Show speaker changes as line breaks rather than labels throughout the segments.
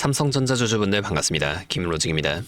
삼성전자 주주분들 반갑습니다. 김로직입니다.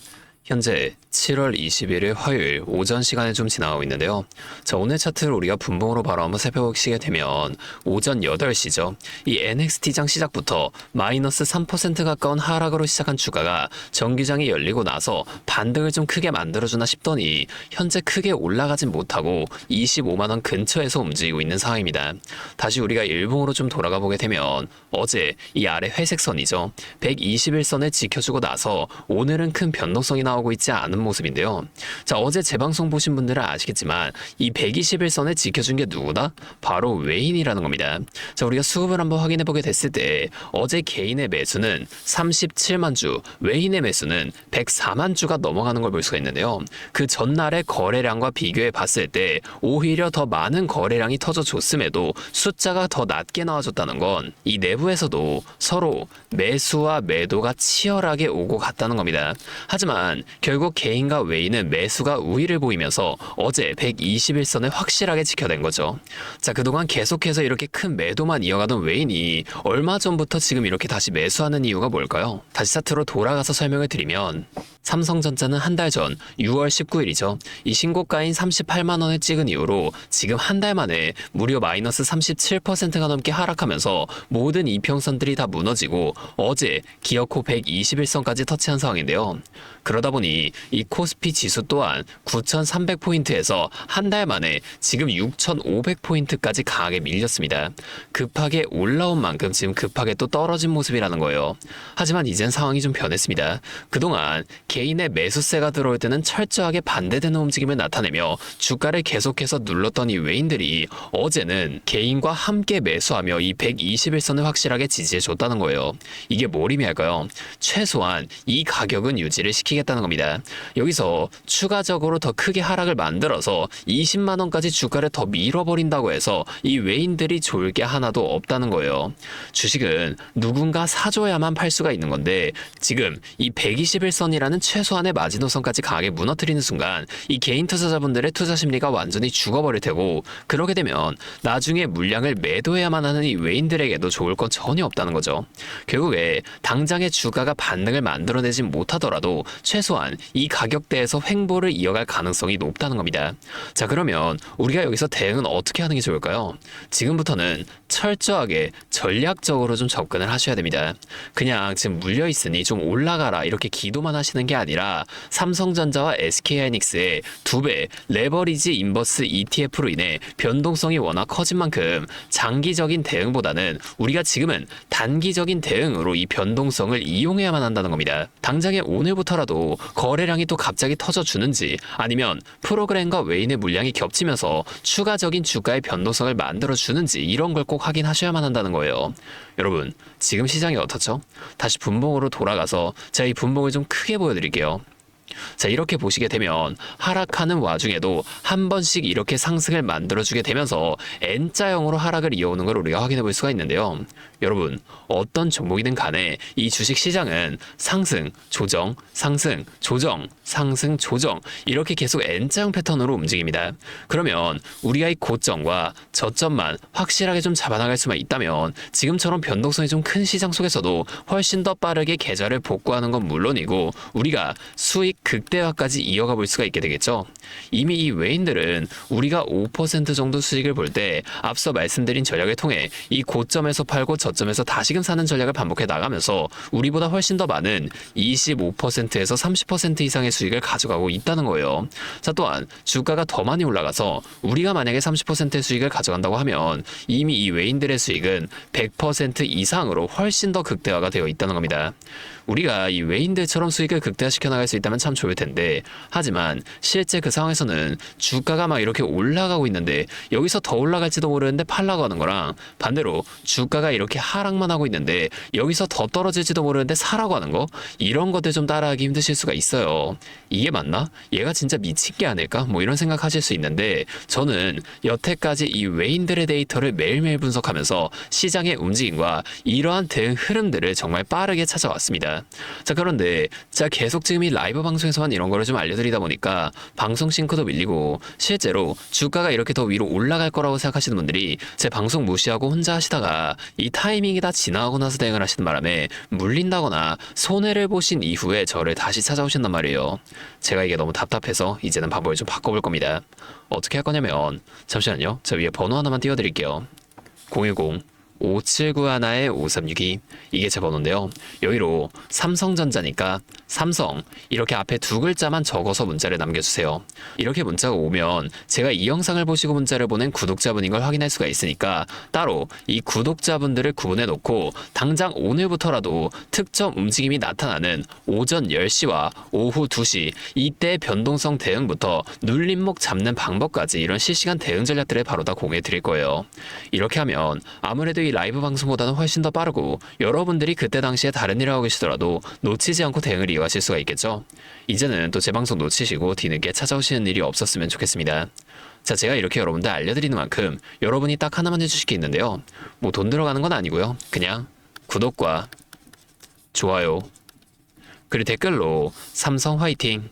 현재 7월 21일 화요일 오전 시간에 좀 지나가고 있는데요. 자, 오늘 차트를 우리가 분봉으로 바로 한번 살펴보시게 되면 오전 8시죠. 이 NXT장 시작부터 마이너스 3% 가까운 하락으로 시작한 주가가 정규장이 열리고 나서 반등을 좀 크게 만들어주나 싶더니 현재 크게 올라가진 못하고 25만원 근처에서 움직이고 있는 상황입니다. 다시 우리가 일봉으로 좀 돌아가 보게 되면 어제 이 아래 회색선이죠. 121선을 지켜주고 나서 오늘은 큰 변동성이 나오고 있지 않은 모습인데요. 자, 어제 재방송 보신 분들은 아시겠지만 이 121선을 지켜준 게 누구다? 바로 외인이라는 겁니다. 자, 우리가 수급을 한번 확인해 보게 됐을 때 어제 개인의 매수는 37만 주, 외인의 매수는 104만 주가 넘어가는 걸 볼 수가 있는데요. 그 전날의 거래량과 비교해 봤을 때 오히려 더 많은 거래량이 터져줬음에도 숫자가 더 낮게 나와줬다는 건 이 내부에서도 서로 매수와 매도가 치열하게 오고 갔다는 겁니다. 하지만 결국 개인과 외인은 매수가 우위를 보이면서 어제 121선을 확실하게 지켜낸 거죠. 자, 그동안 계속해서 이렇게 큰 매도만 이어가던 외인이 얼마 전부터 지금 이렇게 다시 매수하는 이유가 뭘까요? 다시 차트로 돌아가서 설명을 드리면 삼성전자는 한 달 전 6월 19일이죠. 이 신고가인 38만원을 찍은 이후로 지금 한 달 만에 무려 마이너스 37%가 넘게 하락하면서 모든 이평선들이 다 무너지고 어제 기어코 121선까지 터치한 상황인데요. 그러다 보니 이 코스피 지수 또한 9,300포인트에서 한 달 만에 지금 6,500포인트까지 강하게 밀렸습니다. 급하게 올라온 만큼 지금 급하게 또 떨어진 모습이라는 거예요. 하지만 이젠 상황이 좀 변했습니다. 그동안 개인의 매수세가 들어올 때는 철저하게 반대되는 움직임을 나타내며 주가를 계속해서 눌렀던 이 외인들이 어제는 개인과 함께 매수하며 이 121선을 확실하게 지지해줬다는 거예요. 이게 뭘 의미할까요? 최소한 이 가격은 유지를 시키겠다는 겁니다. 여기서 추가적으로 더 크게 하락을 만들어서 20만원까지 주가를 더 밀어버린다고 해서 이 외인들이 좋을 게 하나도 없다는 거예요. 주식은 누군가 사줘야만 팔 수가 있는 건데 지금 이 121선이라는 최소한의 마지노선까지 강하게 무너뜨리는 순간 이 개인 투자자분들의 투자 심리가 완전히 죽어버릴 테고 그러게 되면 나중에 물량을 매도해야만 하는 이 외인들에게도 좋을 건 전혀 없다는 거죠. 결국에 당장의 주가가 반등을 만들어내진 못하더라도 최소한 이 가격대에서 횡보를 이어갈 가능성이 높다는 겁니다. 자, 그러면 우리가 여기서 대응은 어떻게 하는 게 좋을까요? 지금부터는 철저하게 전략적으로 좀 접근을 하셔야 됩니다. 그냥 지금 물려있으니 좀 올라가라 이렇게 기도만 하시는 게 아니라 삼성전자와 SK하이닉스의 2배 레버리지 인버스 ETF로 인해 변동성이 워낙 커진 만큼 장기적인 대응보다는 우리가 지금은 단기적인 대응으로 이 변동성을 이용해야만 한다는 겁니다. 당장에 오늘부터라도 거래량이 또 갑자기 터져주는지 아니면 프로그램과 외인의 물량이 겹치면서 추가적인 주가의 변동성을 만들어주는지 이런 걸 꼭 확인하셔야만 한다는 거예요. 여러분, 지금 시장이 어떻죠? 다시 분봉으로 돌아가서 제가 이 분봉을 좀 크게 보여드릴게요. 자, 이렇게 보시게 되면 하락하는 와중에도 한 번씩 이렇게 상승을 만들어주게 되면서 N자형으로 하락을 이어오는 걸 우리가 확인해 볼 수가 있는데요. 여러분, 어떤 종목이든 간에 이 주식시장은 상승, 조정, 상승, 조정, 상승, 조정 이렇게 계속 N자형 패턴으로 움직입니다. 그러면 우리가 이 고점과 저점만 확실하게 좀 잡아나갈 수만 있다면 지금처럼 변동성이 좀 큰 시장 속에서도 훨씬 더 빠르게 계좌를 복구하는 건 물론이고 우리가 수익 극대화까지 이어가 볼 수가 있게 되겠죠. 이미 이 외인들은 우리가 5% 정도 수익을 볼 때 앞서 말씀드린 전략을 통해 이 고점에서 팔고 저점에서 다시금 사는 전략을 반복해 나가면서 우리보다 훨씬 더 많은 25%에서 30% 이상의 수익을 가져가고 있다는 거예요. 자, 또한 주가가 더 많이 올라가서 우리가 만약에 30%의 수익을 가져간다고 하면 이미 이 외인들의 수익은 100% 이상으로 훨씬 더 극대화가 되어 있다는 겁니다. 우리가 이 외인들처럼 수익을 극대화시켜 나갈 수 있다면 참 좋을 텐데 하지만 실제 그 상황에서는 주가가 막 이렇게 올라가고 있는데 여기서 더 올라갈지도 모르는데 팔라고 하는 거랑 반대로 주가가 이렇게 하락만 하고 있는데 여기서 더 떨어질지도 모르는데 사라고 하는 거 이런 것들 좀 따라하기 힘드실 수가 있어요. 이게 맞나? 얘가 진짜 미친 게 아닐까? 뭐 이런 생각하실 수 있는데 저는 여태까지 이 외인들의 데이터를 매일매일 분석하면서 시장의 움직임과 이러한 대응 흐름들을 정말 빠르게 찾아왔습니다. 있습니다. 자, 그런데 제가 계속 지금 이 라이브 방송에서만 이런 거를 좀 알려드리다 보니까 방송 싱크도 밀리고 실제로 주가가 이렇게 더 위로 올라갈 거라고 생각하시는 분들이 제 방송 무시하고 혼자 하시다가 이 타이밍이 다 지나가고 나서 대응을 하시는 바람에 물린다거나 손해를 보신 이후에 저를 다시 찾아오신단 말이에요. 제가 이게 너무 답답해서 이제는 방법을 좀 바꿔볼 겁니다. 어떻게 할 거냐면 잠시만요. 저 위에 번호 하나만 띄워드릴게요. 010-5791-5362 이게 제 번호인데요. 여기로 삼성전자니까 삼성 이렇게 앞에 두 글자만 적어서 문자를 남겨주세요. 이렇게 문자가 오면 제가 이 영상을 보시고 문자를 보낸 구독자분인 걸 확인할 수가 있으니까 따로 이 구독자분들을 구분해 놓고 당장 오늘부터라도 특정 움직임이 나타나는 오전 10시와 오후 2시 이때 변동성 대응부터 눌림목 잡는 방법까지 이런 실시간 대응 전략들을 바로 다 공유해 드릴 거예요. 이렇게 하면 아무래도 이 라이브 방송보다는 훨씬 더 빠르고 여러분들이 그때 당시에 다른 일을 하고 계시더라도 놓치지 않고 대응을 이어가실 수가 있겠죠. 이제는 또 제 방송 놓치시고 뒤늦게 찾아오시는 일이 없었으면 좋겠습니다. 자, 제가 이렇게 여러분들 알려드리는 만큼 여러분이 딱 하나만 해주실 게 있는데요. 뭐 돈 들어가는 건 아니고요. 그냥 구독과 좋아요 그리고 댓글로 삼성 화이팅,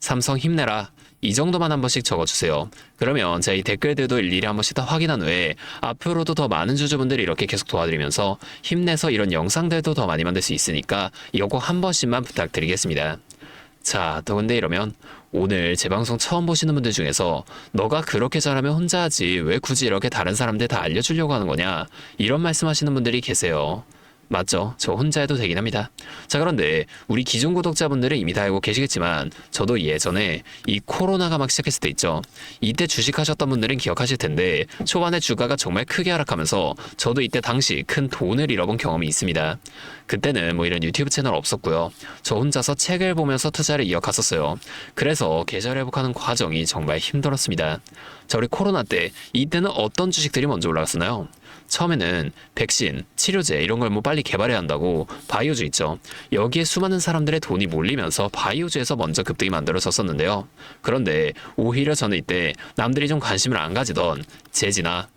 삼성 힘내라 이 정도만 한 번씩 적어주세요. 그러면 제가 이 댓글들도 일일이 한 번씩 다 확인한 후에 앞으로도 더 많은 주주분들이 이렇게 계속 도와드리면서 힘내서 이런 영상들도 더 많이 만들 수 있으니까 이거 꼭 한 번씩만 부탁드리겠습니다. 자, 또 근데 이러면 오늘 제 방송 처음 보시는 분들 중에서 너가 그렇게 잘하면 혼자 하지 왜 굳이 이렇게 다른 사람들 다 알려주려고 하는 거냐 이런 말씀하시는 분들이 계세요. 맞죠? 저 혼자 해도 되긴 합니다. 자, 그런데 우리 기존 구독자분들은 이미 다 알고 계시겠지만 저도 예전에 이 코로나가 막 시작했을 때 있죠. 이때 주식하셨던 분들은 기억하실 텐데 초반에 주가가 정말 크게 하락하면서 저도 이때 당시 큰 돈을 잃어본 경험이 있습니다. 그때는 뭐 이런 유튜브 채널 없었고요. 저 혼자서 책을 보면서 투자를 이어갔었어요. 그래서 계절 회복하는 과정이 정말 힘들었습니다. 자, 우리 코로나 때 이때는 어떤 주식들이 먼저 올라갔었나요? 처음에는 백신, 치료제 이런 걸 뭐 빨리 개발해야 한다고 바이오주 있죠. 여기에 수많은 사람들의 돈이 몰리면서 바이오주에서 먼저 급등이 만들어졌었는데요. 그런데 오히려 저는 이때 남들이 좀 관심을 안 가지던 제지나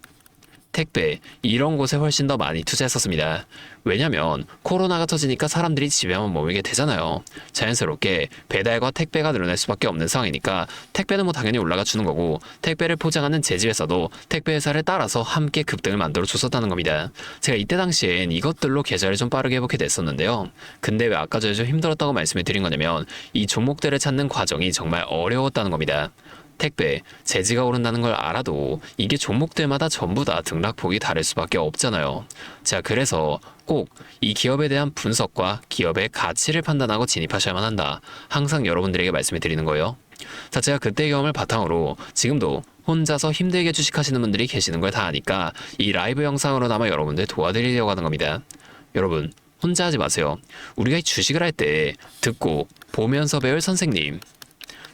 택배 이런 곳에 훨씬 더 많이 투자했었습니다. 왜냐면 코로나가 터지니까 사람들이 집에만 머물게 되잖아요. 자연스럽게 배달과 택배가 늘어날 수밖에 없는 상황이니까 택배는 뭐 당연히 올라가 주는 거고 택배를 포장하는 제지회사도 택배 회사를 따라서 함께 급등을 만들어 줬었다는 겁니다. 제가 이때 당시엔 이것들로 계좌를 좀 빠르게 회복해 냈었는데요. 근데 왜 아까 전에 좀 힘들었다고 말씀을 드린 거냐면 이 종목들을 찾는 과정이 정말 어려웠다는 겁니다. 택배, 제지가 오른다는 걸 알아도 이게 종목들마다 전부 다 등락폭이 다를 수밖에 없잖아요. 자, 그래서 꼭 이 기업에 대한 분석과 기업의 가치를 판단하고 진입하셔야만 한다. 항상 여러분들에게 말씀을 드리는 거예요. 자, 제가 그때 경험을 바탕으로 지금도 혼자서 힘들게 주식하시는 분들이 계시는 걸 다 아니까 이 라이브 영상으로나마 여러분들 도와드리려고 하는 겁니다. 여러분, 혼자 하지 마세요. 우리가 이 주식을 할 때 듣고 보면서 배울 선생님,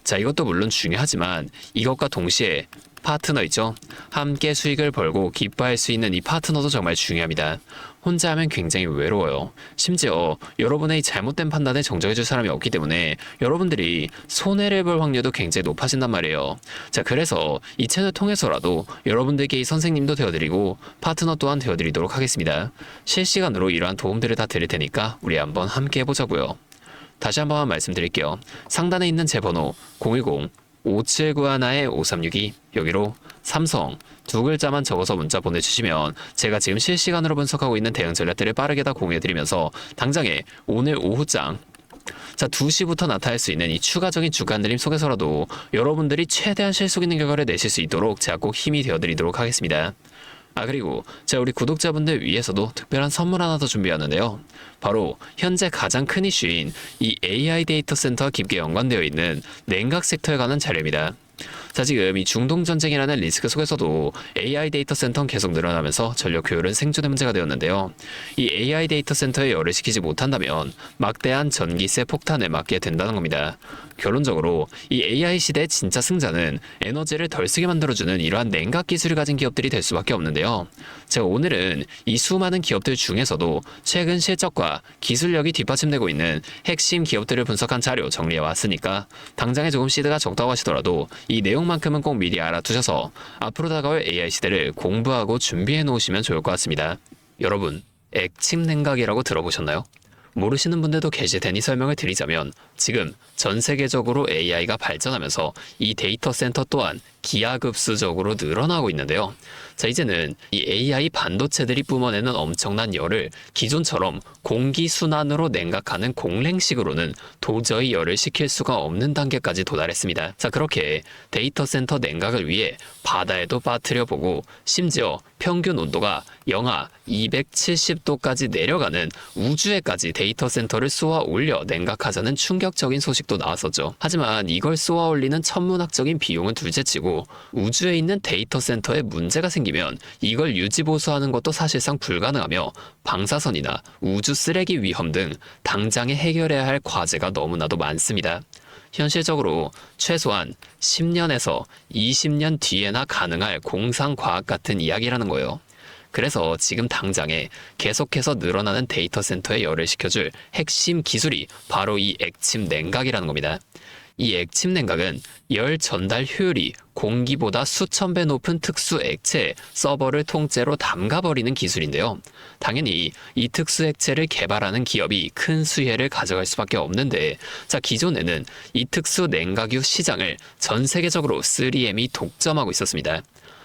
자, 이것도 물론 중요하지만 이것과 동시에 파트너 있죠? 함께 수익을 벌고 기뻐할 수 있는 이 파트너도 정말 중요합니다. 혼자 하면 굉장히 외로워요. 심지어 여러분의 잘못된 판단에 정정해줄 사람이 없기 때문에 여러분들이 손해를 볼 확률도 굉장히 높아진단 말이에요. 자, 그래서 이 채널 통해서라도 여러분들께 이 선생님도 되어드리고 파트너 또한 되어드리도록 하겠습니다. 실시간으로 이러한 도움들을 다 드릴 테니까 우리 한번 함께 해보자고요. 다시 한번 말씀드릴게요. 상단에 있는 제 번호 010-5791-5362 여기로 삼성 두 글자만 적어서 문자 보내주시면 제가 지금 실시간으로 분석하고 있는 대응 전략들을 빠르게 다 공유해드리면서 당장에 오늘 오후장 자 2시부터 나타날 수 있는 이 추가적인 주가 흔들림 속에서라도 여러분들이 최대한 실속 있는 결과를 내실 수 있도록 제가 꼭 힘이 되어드리도록 하겠습니다. 그리고 제가 우리 구독자분들 위해서도 특별한 선물 하나 더 준비하는데요. 바로 현재 가장 큰 이슈인 이 AI 데이터 센터와 깊게 연관되어 있는 냉각 섹터에 관한 자료입니다. 자, 지금 이 중동전쟁이라는 리스크 속에서도 AI 데이터 센터는 계속 늘어나면서 전력 효율은 생존의 문제가 되었는데요. 이 AI 데이터 센터에 열을 식히지 못한다면 막대한 전기세 폭탄을 맞게 된다는 겁니다. 결론적으로 이 AI 시대의 진짜 승자는 에너지를 덜 쓰게 만들어주는 이러한 냉각 기술을 가진 기업들이 될 수밖에 없는데요. 제가 오늘은 이 수많은 기업들 중에서도 최근 실적과 기술력이 뒷받침되고 있는 핵심 기업들을 분석한 자료 정리해 왔으니까 당장에 조금 시드가 적다고 하시더라도 이 내용만큼은 꼭 미리 알아두셔서 앞으로 다가올 AI 시대를 공부하고 준비해 놓으시면 좋을 것 같습니다. 여러분, 액침 냉각이라고 들어보셨나요? 모르시는 분들도 계실 테니 설명을 드리자면 지금 전 세계적으로 AI가 발전하면서 이 데이터 센터 또한 기하급수적으로 늘어나고 있는데요. 자, 이제는 이 AI 반도체들이 뿜어내는 엄청난 열을 기존처럼 공기순환으로 냉각하는 공랭식으로는 도저히 열을 식힐 수가 없는 단계까지 도달했습니다. 자, 그렇게 데이터 센터 냉각을 위해 바다에도 빠뜨려 보고 심지어 평균 온도가 영하 270도까지 내려가는 우주에까지 데이터 센터를 쏘아 올려 냉각하자는 충격적인 소식도 나왔었죠. 하지만 이걸 쏘아 올리는 천문학적인 비용은 둘째치고 우주에 있는 데이터 센터에 문제가 생기면 이걸 유지보수하는 것도 사실상 불가능하며 방사선이나 우주 쓰레기 위험 등 당장에 해결해야 할 과제가 너무나도 많습니다. 현실적으로 최소한 10년에서 20년 뒤에나 가능할 공상과학 같은 이야기라는 거예요. 그래서 지금 당장에 계속해서 늘어나는 데이터 센터에 열을 식혀줄 핵심 기술이 바로 이 액침 냉각이라는 겁니다. 이 액침 냉각은 열 전달 효율이 공기보다 수천 배 높은 특수 액체에 서버를 통째로 담가버리는 기술인데요. 당연히 이 특수 액체를 개발하는 기업이 큰 수혜를 가져갈 수밖에 없는데, 자, 기존에는 이 특수 냉각유 시장을 전 세계적으로 3M이 독점하고 있었습니다.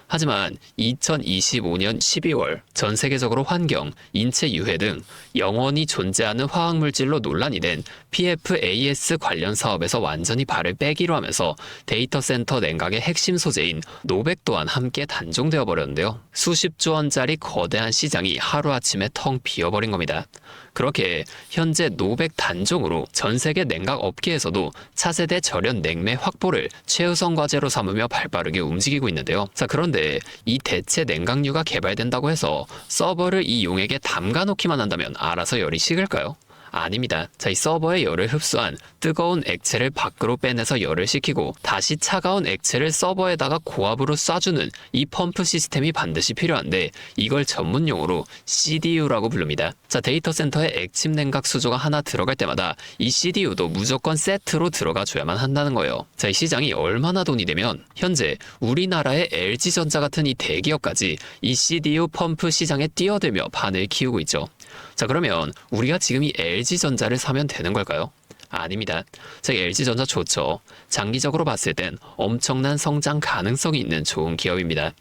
하지만 2025년 12월 전 세계적으로 환경, 인체 유해 등 영원히 존재하는 화학물질로 논란이 된 PFAS 관련 사업에서 완전히 발을 빼기로 하면서 데이터 센터 냉각의 핵심 소재인 노백 또한 함께 단종되어 버렸는데요. 수십조 원짜리 거대한 시장이 하루아침에 텅 비어버린 겁니다. 그렇게 현재 노백 단종으로 전 세계 냉각 업계에서도 차세대 절연 냉매 확보를 최우선 과제로 삼으며 발빠르게 움직이고 있는데요. 자, 그런데 이 대체 냉각유가 개발된다고 해서 서버를 이 용액에 담가 놓기만 한다면 알아서 열이 식을까요? 아닙니다. 자, 이 서버의 열을 흡수한 뜨거운 액체를 밖으로 빼내서 열을 식히고 다시 차가운 액체를 서버에다가 고압으로 쏴주는 이 펌프 시스템이 반드시 필요한데 이걸 전문용어로 CDU라고 부릅니다. 자, 데이터 센터에 액침 냉각 수조가 하나 들어갈 때마다 이 CDU도 무조건 세트로 들어가 줘야만 한다는 거예요. 자, 이 시장이 얼마나 돈이 되면 현재 우리나라의 LG전자 같은 이 대기업까지 이 CDU 펌프 시장에 뛰어들며 판을 키우고 있죠. 자, 그러면 우리가 지금 이 LG전자를 사면 되는 걸까요? 아닙니다. 자, LG전자 좋죠. 장기적으로 봤을 땐 엄청난 성장 가능성이 있는 좋은 기업입니다.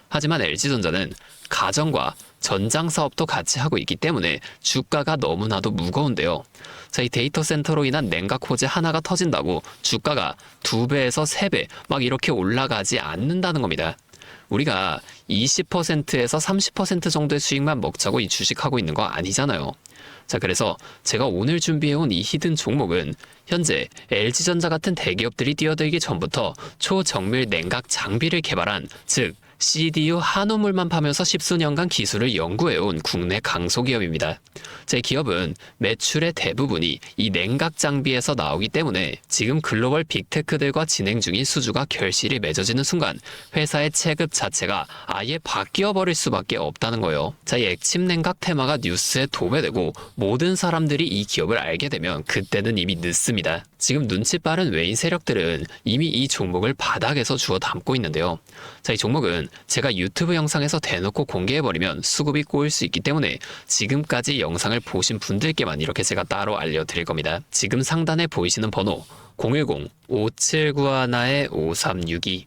하지만 LG전자는 가전과 전장 사업도 같이 하고 있기 때문에 주가가 너무나도 무거운데요. 자, 이 데이터 센터로 인한 냉각 호재 하나가 터진다고 주가가 2배에서 3배 막 이렇게 올라가지 않는다는 겁니다. 우리가 20%에서 30% 정도의 수익만 먹자고 이 주식하고 있는 거 아니잖아요. 자, 그래서 제가 오늘 준비해온 이 히든 종목은 현재 LG전자 같은 대기업들이 뛰어들기 전부터 초정밀 냉각 장비를 개발한, 즉 CDU 한우물만 파면서 십수년간 기술을 연구해온 국내 강소기업입니다. 제 기업은 매출의 대부분이 이 냉각 장비에서 나오기 때문에 지금 글로벌 빅테크들과 진행 중인 수주가 결실이 맺어지는 순간 회사의 체급 자체가 아예 바뀌어버릴 수밖에 없다는 거예요. 자, 이 액침 냉각 테마가 뉴스에 도배되고 모든 사람들이 이 기업을 알게 되면 그때는 이미 늦습니다. 지금 눈치 빠른 외인 세력들은 이미 이 종목을 바닥에서 주워 담고 있는데요. 자, 이 종목은 제가 유튜브 영상에서 대놓고 공개해버리면 수급이 꼬일 수 있기 때문에 지금까지 영상을 보신 분들께만 이렇게 제가 따로 알려드릴 겁니다. 지금 상단에 보이시는 번호 010-5791-5362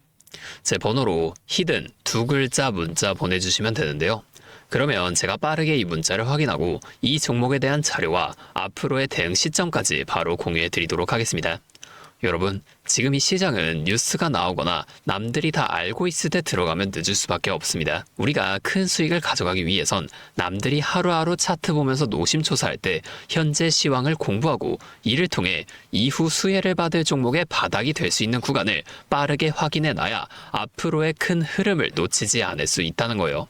제 번호로 히든 2글자 문자 보내주시면 되는데요. 그러면 제가 빠르게 이 문자를 확인하고 이 종목에 대한 자료와 앞으로의 대응 시점까지 바로 공유해 드리도록 하겠습니다. 여러분, 지금 이 시장은 뉴스가 나오거나 남들이 다 알고 있을 때 들어가면 늦을 수밖에 없습니다. 우리가 큰 수익을 가져가기 위해선 남들이 하루하루 차트 보면서 노심초사할 때 현재 시황을 공부하고 이를 통해 이후 수혜를 받을 종목의 바닥이 될 수 있는 구간을 빠르게 확인해 놔야 앞으로의 큰 흐름을 놓치지 않을 수 있다는 거예요.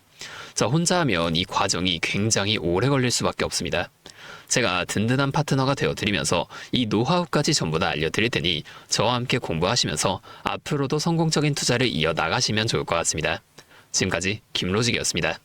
자, 혼자 하면 이 과정이 굉장히 오래 걸릴 수밖에 없습니다. 제가 든든한 파트너가 되어드리면서 이 노하우까지 전부 다 알려드릴 테니 저와 함께 공부하시면서 앞으로도 성공적인 투자를 이어나가시면 좋을 것 같습니다. 지금까지 김로직이었습니다.